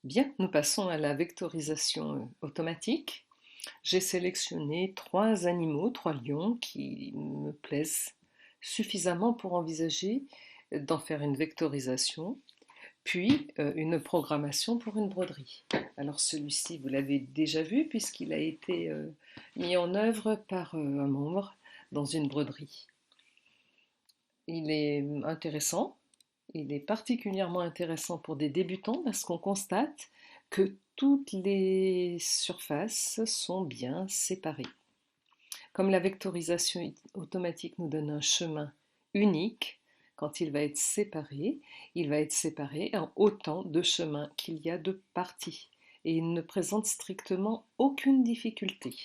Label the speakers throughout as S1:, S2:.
S1: Bien, nous passons à la vectorisation automatique. J'ai sélectionné trois animaux, trois lions qui me plaisent suffisamment pour envisager d'en faire une vectorisation, puis une programmation pour une broderie. Alors celui-ci, vous l'avez déjà vu puisqu'il a été mis en œuvre par un membre dans une broderie. Il est intéressant. Il est particulièrement intéressant pour des débutants parce qu'on constate que toutes les surfaces sont bien séparées. Comme la vectorisation automatique nous donne un chemin unique, quand il va être séparé en autant de chemins qu'il y a de parties et il ne présente strictement aucune difficulté.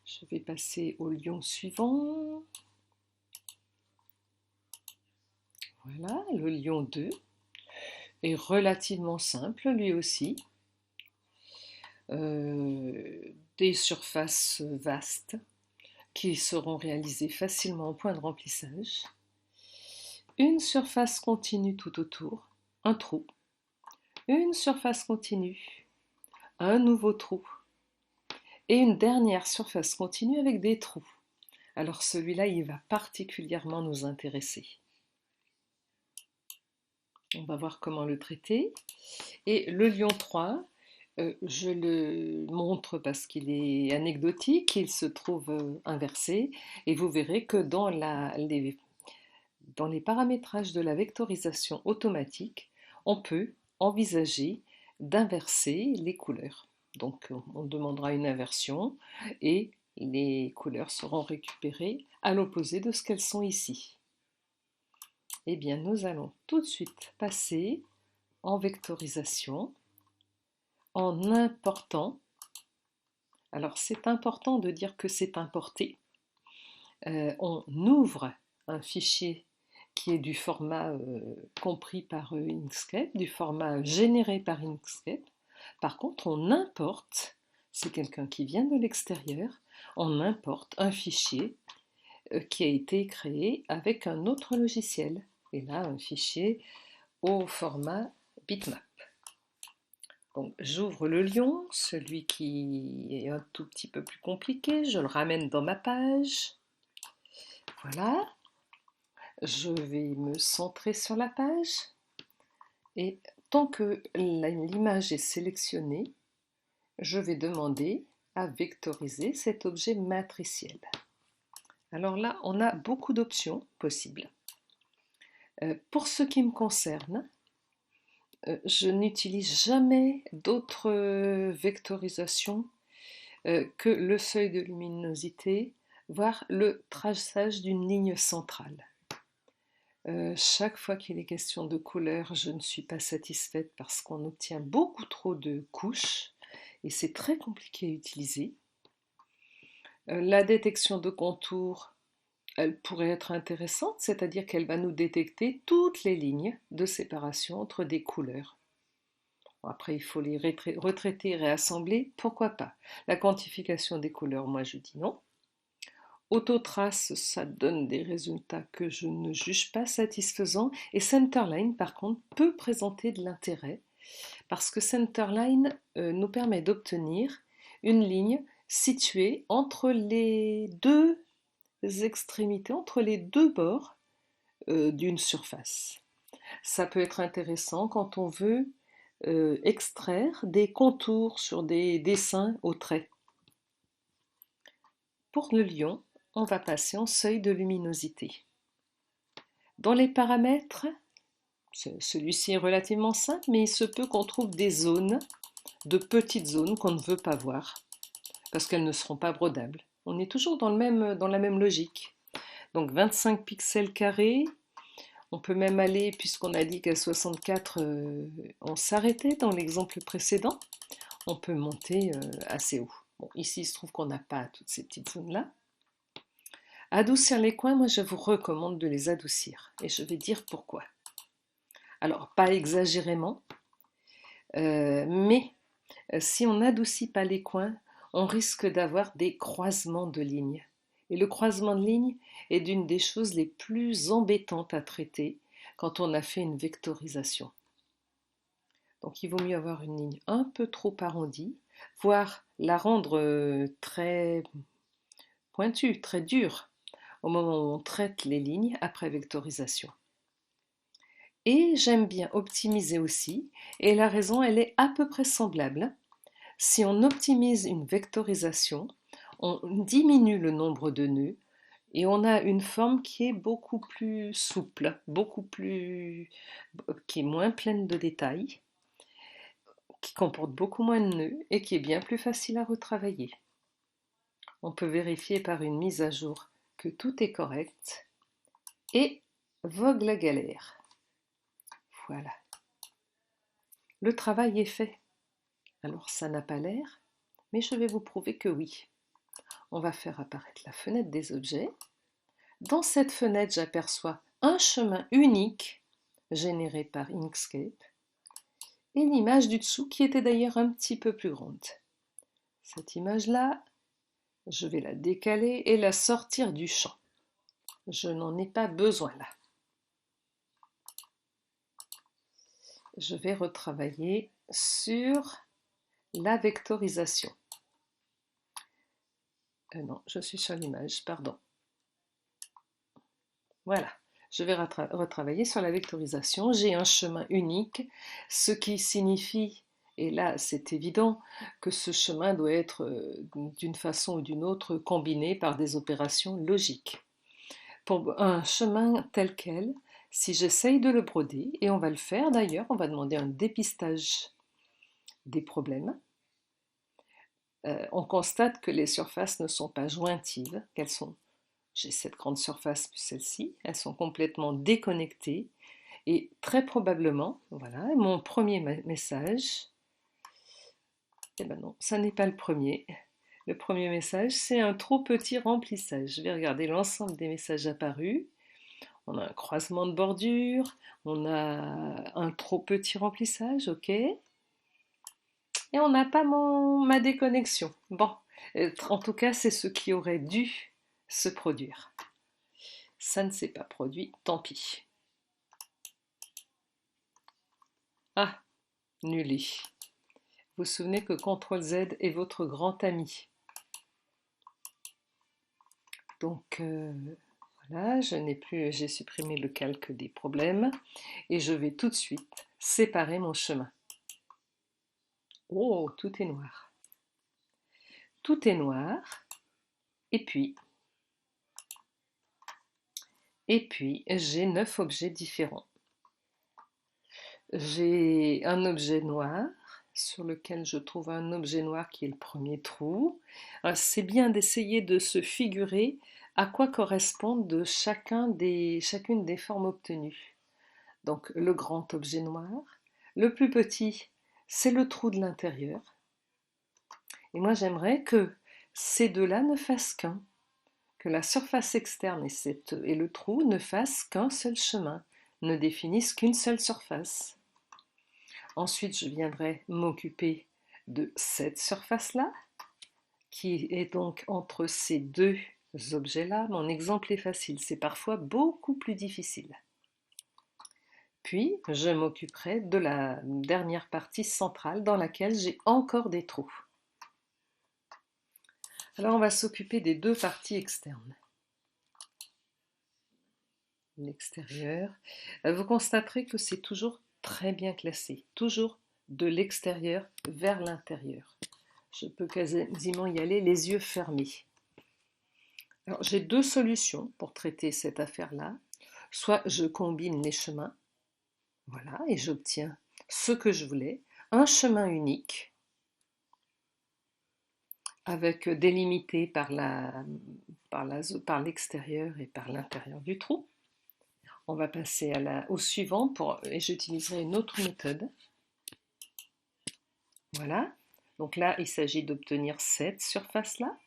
S1: Je vais passer au lion suivant. Voilà, le lion 2 est relativement simple lui aussi. Des surfaces vastes qui seront réalisées facilement au point de remplissage. Une surface continue tout autour, un trou. Une surface continue, un nouveau trou. Et une dernière surface continue avec des trous. Alors celui-là, il va particulièrement nous intéresser. On va voir comment le traiter. Et le lion 3, je le montre parce qu'il est anecdotique, il se trouve inversé, et vous verrez que dans les paramétrages de la vectorisation automatique, on peut envisager d'inverser les couleurs. Donc on demandera une inversion et les couleurs seront récupérées à l'opposé de ce qu'elles sont ici. Eh bien, nous allons tout de suite passer en vectorisation en important. Alors c'est important de dire que c'est importé. On ouvre un fichier qui est du format compris par Inkscape, du format généré par Inkscape. Par contre, on importe, c'est quelqu'un qui vient de l'extérieur, on importe un fichier qui a été créé avec un autre logiciel. Et là, un fichier au format bitmap. Donc j'ouvre le lion, celui qui est un tout petit peu plus compliqué, je le ramène dans ma page. Voilà, je vais me centrer sur la page et tant que l'image est sélectionnée, je vais demander à vectoriser cet objet matriciel. Alors là, on a beaucoup d'options possibles. Pour ce qui me concerne, je n'utilise jamais d'autre vectorisation que le seuil de luminosité, voire le traçage d'une ligne centrale. Chaque fois qu'il est question de couleur, je ne suis pas satisfaite parce qu'on obtient beaucoup trop de couches et c'est très compliqué à utiliser. La détection de contours, elle pourrait être intéressante, c'est-à-dire qu'elle va nous détecter toutes les lignes de séparation entre des couleurs. Après, il faut les retraiter, réassembler, pourquoi pas. La quantification des couleurs, moi je dis non. Autotrace, ça donne des résultats que je ne juge pas satisfaisants. Et Centerline, par contre, peut présenter de l'intérêt parce que Centerline nous permet d'obtenir une ligne située entre les deux extrémités, entre les deux bords d'une surface. Ça peut être intéressant quand on veut extraire des contours sur des dessins au trait. Pour le lion, on va passer en seuil de luminosité. Dans les paramètres, celui-ci est relativement simple, mais il se peut qu'on trouve des zones, de petites zones qu'on ne veut pas voir, parce qu'elles ne seront pas brodables. On est toujours dans la même logique. Donc 25 pixels carrés, on peut même aller, puisqu'on a dit qu'à 64, on s'arrêtait dans l'exemple précédent, on peut monter assez haut. Bon, ici, il se trouve qu'on n'a pas toutes ces petites zones-là. Adoucir les coins, moi je vous recommande de les adoucir. Et je vais dire pourquoi. Alors, pas exagérément, mais si on n'adoucit pas les coins, on risque d'avoir des croisements de lignes. Et le croisement de lignes est d'une des choses les plus embêtantes à traiter quand on a fait une vectorisation. Donc il vaut mieux avoir une ligne un peu trop arrondie, voire la rendre très pointue, très dure, au moment où on traite les lignes après vectorisation. Et j'aime bien optimiser aussi, et la raison elle est à peu près semblable. Si on optimise une vectorisation, on diminue le nombre de nœuds et on a une forme qui est beaucoup plus souple, qui est moins pleine de détails, qui comporte beaucoup moins de nœuds et qui est bien plus facile à retravailler. On peut vérifier par une mise à jour que tout est correct et vogue la galère. Voilà. Le travail est fait. Alors ça n'a pas l'air, mais je vais vous prouver que oui. On va faire apparaître la fenêtre des objets. Dans cette fenêtre, j'aperçois un chemin unique généré par Inkscape et l'image du dessous qui était d'ailleurs un petit peu plus grande. Cette image-là, je vais la décaler et la sortir du champ. Je n'en ai pas besoin là. Je vais retravailler sur la vectorisation. Non, je suis sur l'image, pardon. Voilà, je vais retravailler sur la vectorisation. J'ai un chemin unique, ce qui signifie, et là c'est évident, que ce chemin doit être d'une façon ou d'une autre combiné par des opérations logiques. Pour un chemin tel quel, si j'essaye de le broder, et on va le faire d'ailleurs, on va demander un dépistage des problèmes, on constate que les surfaces ne sont pas jointives, j'ai cette grande surface plus celle-ci, elles sont complètement déconnectées et très probablement, voilà, mon premier message, eh ben non, ça n'est pas le premier. Le premier message, c'est un trop petit remplissage. Je vais regarder l'ensemble des messages apparus. On a un croisement de bordure, on a un trop petit remplissage, ok. Et on n'a pas ma déconnexion. Bon, en tout cas, c'est ce qui aurait dû se produire. Ça ne s'est pas produit, tant pis. Ah, nulé. Vous vous souvenez que CTRL-Z est votre grand ami. Donc voilà, j'ai supprimé le calque des problèmes et je vais tout de suite séparer mon chemin. Oh, tout est noir. Tout est noir. Et puis j'ai 9 objets différents. J'ai un objet noir sur lequel je trouve un objet noir qui est le premier trou. C'est bien d'essayer de se figurer à quoi correspondent chacune des formes obtenues. Donc le grand objet noir, le plus petit, c'est le trou de l'intérieur. Et moi j'aimerais que ces deux-là ne fassent qu'un, que la surface externe et le trou ne fassent qu'un seul chemin, ne définissent qu'une seule surface. Ensuite, je viendrai m'occuper de cette surface-là, qui est donc entre ces deux objets-là. Mon exemple est facile, c'est parfois beaucoup plus difficile. Puis, je m'occuperai de la dernière partie centrale dans laquelle j'ai encore des trous. Alors, on va s'occuper des deux parties externes. L'extérieur. Vous constaterez que c'est toujours très bien classé, toujours de l'extérieur vers l'intérieur. Je peux quasiment y aller les yeux fermés. Alors, j'ai deux solutions pour traiter cette affaire-là. Soit je combine les chemins, voilà, et j'obtiens ce que je voulais, un chemin unique, avec délimité par l'extérieur et par l'intérieur du trou. On va passer au suivant et j'utiliserai une autre méthode. Voilà, donc là il s'agit d'obtenir cette surface-là.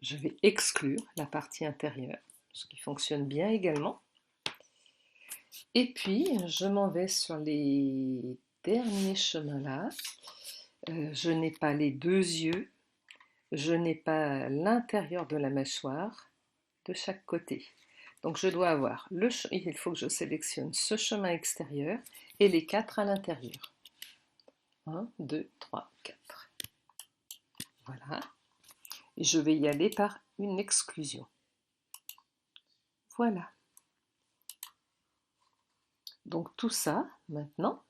S1: Je vais exclure la partie intérieure, ce qui fonctionne bien également. Et puis je m'en vais sur les derniers chemins là. Je n'ai pas les deux yeux, je n'ai pas l'intérieur de la mâchoire de chaque côté. Donc je dois avoir, il faut que je sélectionne ce chemin extérieur et les 4 à l'intérieur. 1, 2, 3, 4. Voilà. Et je vais y aller par une exclusion. Voilà. Donc tout ça, maintenant,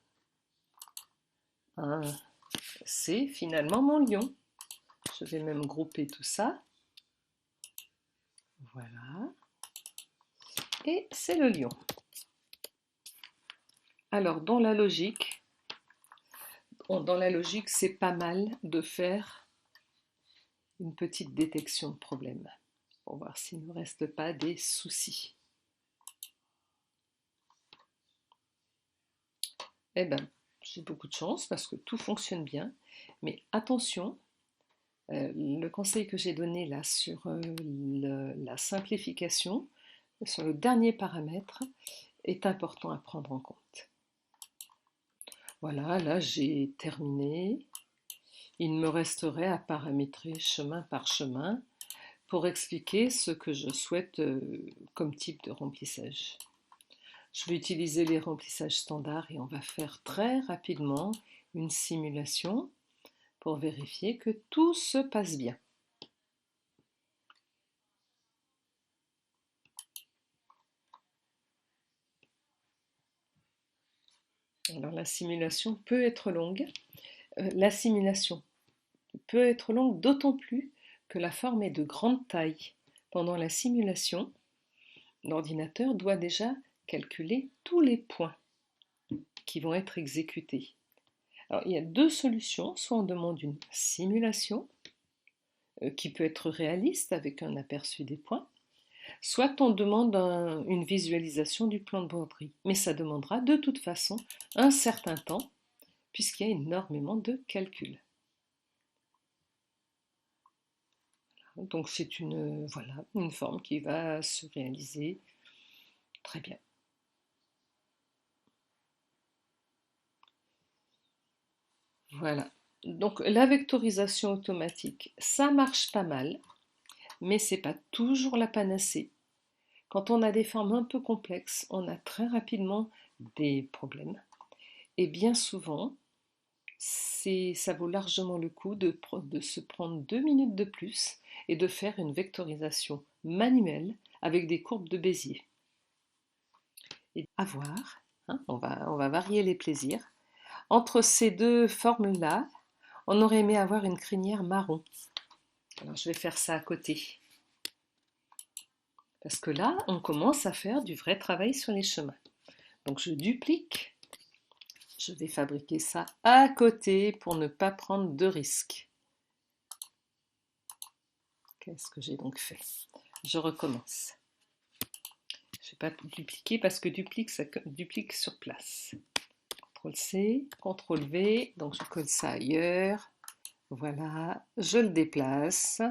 S1: hein, c'est finalement mon lion. Je vais même grouper tout ça. Voilà. Et c'est le lion. Alors, dans la logique, c'est pas mal de faire une petite détection de problème pour voir s'il ne reste pas des soucis. Eh bien, j'ai beaucoup de chance parce que tout fonctionne bien. Mais attention, le conseil que j'ai donné là sur la simplification, sur le dernier paramètre, est important à prendre en compte. Voilà, là j'ai terminé. Il me resterait à paramétrer chemin par chemin pour expliquer ce que je souhaite comme type de remplissage. Je vais utiliser les remplissages standards et on va faire très rapidement une simulation pour vérifier que tout se passe bien. Alors la simulation peut être longue. La simulation peut être longue d'autant plus que la forme est de grande taille. Pendant la simulation, l'ordinateur doit déjà calculer tous les points qui vont être exécutés. Alors, il y a deux solutions. Soit on demande une simulation qui peut être réaliste avec un aperçu des points, soit on demande une visualisation du plan de broderie. Mais ça demandera de toute façon un certain temps puisqu'il y a énormément de calculs. Donc c'est une forme qui va se réaliser très bien. Voilà. Donc la vectorisation automatique, ça marche pas mal, mais c'est pas toujours la panacée. Quand on a des formes un peu complexes, on a très rapidement des problèmes. Et bien souvent, ça vaut largement le coup de se prendre 2 minutes de plus et de faire une vectorisation manuelle avec des courbes de Bézier. Et à voir, hein, on va varier les plaisirs. Entre ces deux formes-là, on aurait aimé avoir une crinière marron. Alors je vais faire ça à côté. Parce que là, on commence à faire du vrai travail sur les chemins. Donc je duplique. Je vais fabriquer ça à côté pour ne pas prendre de risques. Qu'est-ce que j'ai donc fait? Je recommence. Je ne vais pas dupliquer parce que ça duplique sur place. CTRL-C, CTRL-V, donc je colle ça ailleurs. Voilà, je le déplace.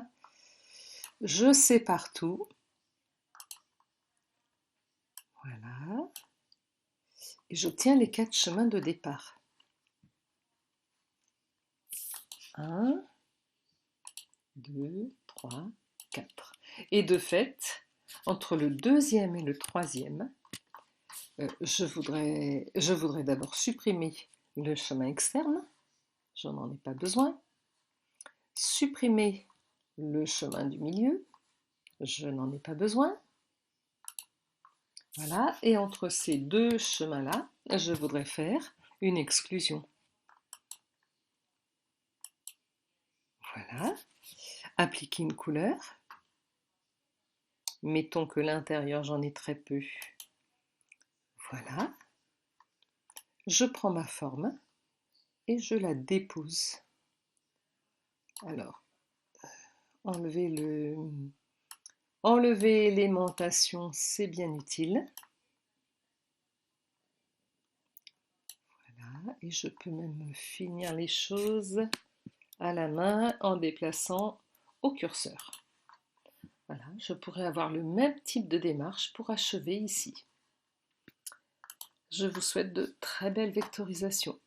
S1: Je sépare tout. Voilà. Et j'obtiens les 4 chemins de départ. 1, 2, 3, 4. Et de fait, entre le deuxième et le troisième, je voudrais d'abord supprimer le chemin externe, je n'en ai pas besoin. Supprimer le chemin du milieu, je n'en ai pas besoin. Voilà, et entre ces deux chemins-là, je voudrais faire une exclusion. Voilà, appliquer une couleur. Mettons que l'intérieur, j'en ai très peu. Voilà. Je prends ma forme et je la dépose. Alors, enlever l'aimantation, c'est bien utile. Voilà, et je peux même finir les choses à la main en déplaçant au curseur. Voilà, je pourrais avoir le même type de démarche pour achever ici. Je vous souhaite de très belles vectorisations.